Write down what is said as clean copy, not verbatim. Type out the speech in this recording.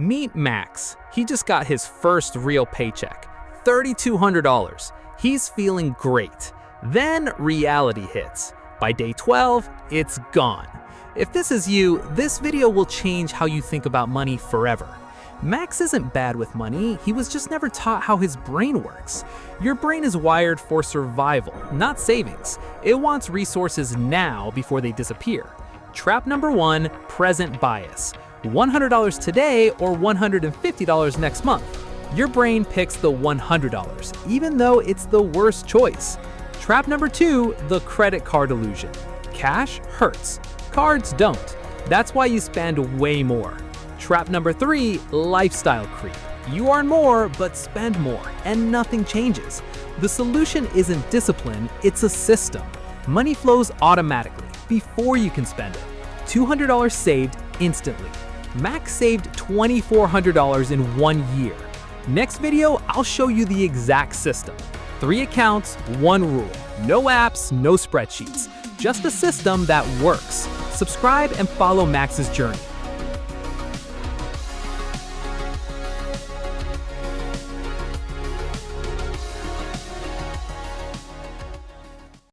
Meet Max. He just got his first real paycheck, $3,200. He's feeling great. Then reality hits. By day 12, it's gone. If this is you, this video will change how you think about money forever. Max isn't bad with money, he was just never taught how his brain works. Your brain is wired for survival, not savings. It wants resources now before they disappear. Trap number 1, present bias. $100 today or $150 next month. Your brain picks the $100, even though it's the worst choice. Trap number 2, the credit card illusion. Cash hurts, cards don't. That's why you spend way more. Trap number 3, lifestyle creep. You earn more, but spend more, and nothing changes. The solution isn't discipline, it's a system. Money flows automatically, before you can spend it. $200 saved instantly. Max saved $2,400 in 1 year. Next video, I'll show you the exact system. 3 accounts, 1 rule. No apps, no spreadsheets. Just a system that works. Subscribe and follow Max's journey.